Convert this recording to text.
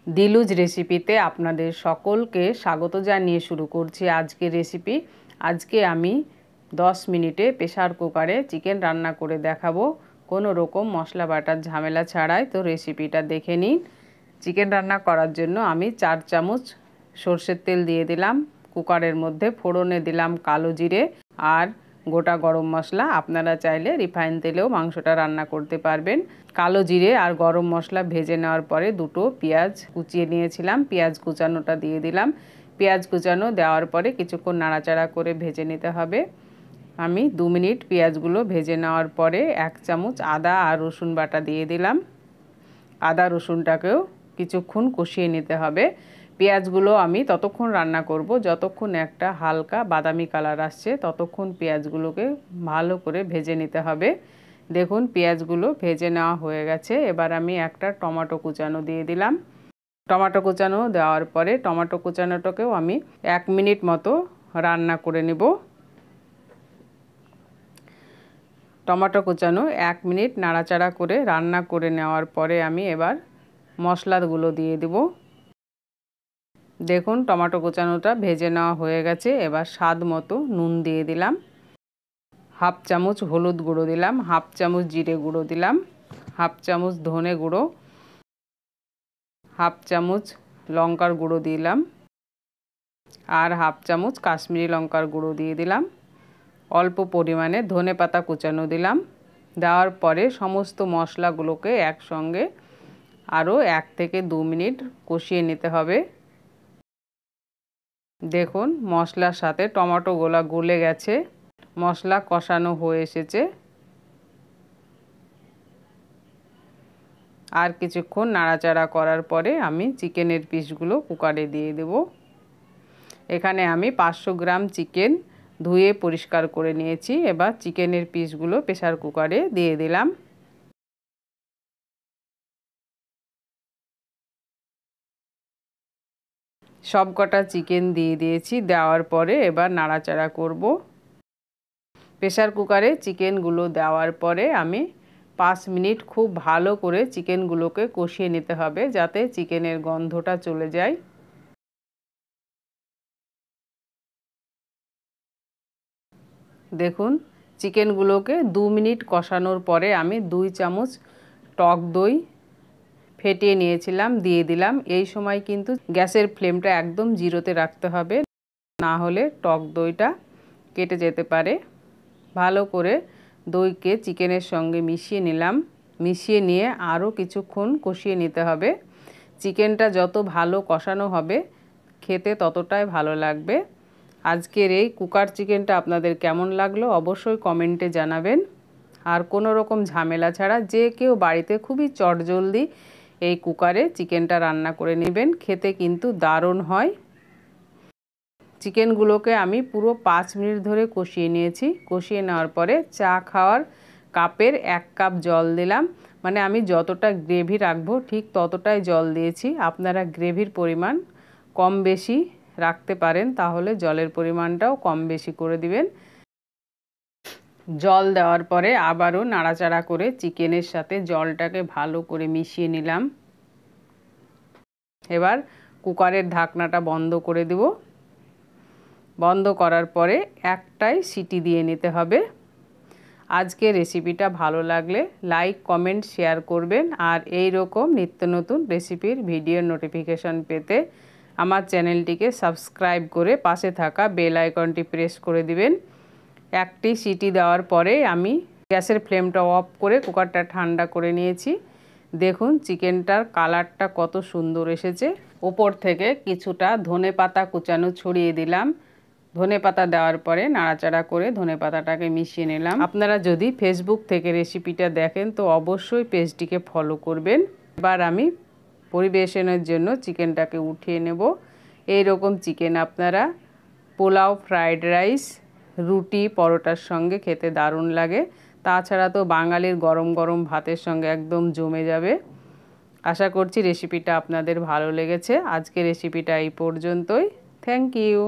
দিলুজ রেসিপিতে আপনাদের সকলকে স্বাগত জানিয়ে শুরু করছি আজকের রেসিপি। আজকে আমি 10 মিনিটে প্রেসার কুকারে চিকেন রান্না করে দেখাবো, কোনো রকম মশলা বাটার ঝামেলা ছাড়াই। তো রেসিপিটা দেখে নিন। চিকেন রান্না করার জন্য আমি 4 চামচ সর্ষের তেল দিয়ে দিলাম। কুকারের মধ্যে ফোড়নে দিলাম কালো জিরে আর গোটা গরম মশলা। আপনারা চাইলে রিফাইন তেলেও মাংসটা রান্না করতে পারবেন। কালো জিরে আর গরম মশলা ভেজে নেওয়ার পরে দুটো পেঁয়াজ কুচিয়ে নিয়েছিলাম, পেঁয়াজ কুচানোটা দিয়ে দিলাম। পেঁয়াজ কুচানো দেওয়ার পরে কিছুক্ষণ নাড়াচাড়া করে ভেজে নিতে হবে। আমি 2 মিনিট পেঁয়াজগুলো ভেজে নেওয়ার পরে 1 চামচ আদা আর রসুন বাটা দিয়ে দিলাম। আদা রসুনটাকেও কিছুক্ষণ কষিয়ে নিতে হবে। পেঁয়াজগুলো আমি ততক্ষণ রান্না করব যতক্ষণ একটা হালকা বাদামি কালার আসছে, ততক্ষণ পেঁয়াজগুলোকে ভালো করে ভেজে নিতে হবে। দেখুন পেঁয়াজগুলো ভেজে নেওয়া হয়ে গেছে। এবার আমি একটা টমেটো কুচানো দিয়ে দিলাম। টমেটো কুচানো দেওয়ার পরে টমেটো কুচানোটাকেও আমি 1 মিনিট মতো রান্না করে নেব। টমেটো কুচানো 1 মিনিট নাড়াচাড়া করে রান্না করে নেওয়ার পরে আমি এবার মশলাগুলো দিয়ে দেব। দেখুন টমেটো কুচানোটা ভেজে নেওয়া হয়ে গেছে। এবার স্বাদ মতো নুন দিয়ে দিলাম, 1/2 চামচ হলুদ গুঁড়ো দিলাম, 1/2 চামচ জিরে গুঁড়ো দিলাম, 1/2 চামচ ধনে গুঁড়ো, 1/2 চামচ লঙ্কার গুঁড়ো দিলাম আর 1/2 চামচ কাশ্মীরি লঙ্কার গুঁড়ো দিয়ে দিলাম। অল্প পরিমাণে ধনে পাতা কুচানো দিলাম। দেওয়ার পরে সমস্ত মশলাগুলোকে একসঙ্গে আরও 1 থেকে 2 মিনিট কষিয়ে নিতে হবে। দেখুন মশলার সাথে টমেটোগুলো গলে গেছে, মশলা কষানো হয়ে এসেছে। আর কিছুক্ষণ নাড়াচাড়া করার পরে আমি চিকেনের পিসগুলো কুকারে দিয়ে দেব। এখানে আমি 500 গ্রাম চিকেন ধুয়ে পরিষ্কার করে নিয়েছি। এবার চিকেনের পিসগুলো প্রেসার কুকারে দিয়ে দিলাম। সবকটা চিকেন দিয়ে দিয়েছি। দেওয়ার পরে এবার নাড়াচাড়া করব। প্রেসার কুকারে চিকেনগুলো দেওয়ার পরে আমি 5 মিনিট খুব ভালো করে চিকেনগুলোকে কষিয়ে নিতে হবে, যাতে চিকেনের গন্ধটা চলে যায়। দেখুন চিকেনগুলোকে 2 মিনিট কষানোর পরে আমি 2 চামচ টক দই ফেটিয়ে নিয়েছিলাম দিয়ে দিলাম। এই সময় কিন্তু গ্যাসের ফ্লেমটা একদম জিরোতে রাখতে হবে, না হলে টক দইটা কেটে যেতে পারে। ভালো করে দইকে চিকেনের সঙ্গে মিশিয়ে নিলাম। মিশিয়ে নিয়ে আরও কিছুক্ষণ কষিয়ে নিতে হবে। চিকেনটা যত ভালো কষানো হবে খেতে ততটাই ভালো লাগবে। আজকের এই কুকার চিকেনটা আপনাদের কেমন লাগলো অবশ্যই কমেন্টে জানাবেন। আর কোনো রকম ঝামেলা ছাড়া যে কেউ বাড়িতে খুবই চটজলদি এই কুকারে চিকেনটা রান্না করে নেবেন, খেতে কিন্তু দারুণ হয়। চিকেনগুলোকে আমি পুরো 5 মিনিট ধরে কষিয়ে নিয়েছি। কষিয়ে নেওয়ার পরে চা খাওয়ার কাপের 1 কাপ জল দিলাম। মানে আমি যতটা গ্রেভি রাখবো ঠিক ততটাই জল দিয়েছি। আপনারা গ্রেভির পরিমাণ কম বেশি রাখতে পারেন, তাহলে জলের পরিমাণটাও কম বেশি করে দিবেন। জল দেওয়ার পরে আবারও নাড়াচাড়া করে চিকেনের সাথে জলটাকে ভালো করে মিশিয়ে নিলাম। এবার কুকারের ঢাকনাটা বন্ধ করে দেব। বন্ধ করার পরে একটাই সিটি দিয়ে নিতে হবে। আজকে রেসিপিটা ভালো লাগলে লাইক কমেন্ট শেয়ার করবেন। আর এই রকম নিত্য নতুন রেসিপির ভিডিওর নোটিফিকেশন পেতে আমার চ্যানেলটিকে সাবস্ক্রাইব করে পাশে থাকা বেল আইকনটি প্রেস করে দিবেন। একটি সিটি দেওয়ার পরে আমি গ্যাসের ফ্লেমটা অফ করে কুকারটা ঠান্ডা করে নিয়েছি। দেখুন চিকেনটার কালারটা কত সুন্দর এসেছে। উপর থেকে কিছুটা ধনেপাতা কুচানো ছড়িয়ে দিলাম। ধনেপাতা দেওয়ার পরে নাড়াচাড়া করে ধনেপাতাটাকে মিশিয়ে নিলাম। আপনারা যদি ফেসবুক থেকে রেসিপিটা দেখেন তো অবশ্যই পেজটিকে ফলো করবেন। এবার আমি পরিবেশনের জন্য চিকেনটাকে উঠিয়ে নেব। এই রকম চিকেন আপনারা পোলাও, ফ্রাইড রাইস, রুটি, পরোটার সঙ্গে খেতে দারুণ লাগে। তাছাড়া তো বাঙালির গরম গরম ভাতের সঙ্গে একদম জমে যাবে। আশা করছি রেসিপিটা আপনাদের ভালো লেগেছে। আজকে রেসিপিটা এই পর্যন্তই। Thank you.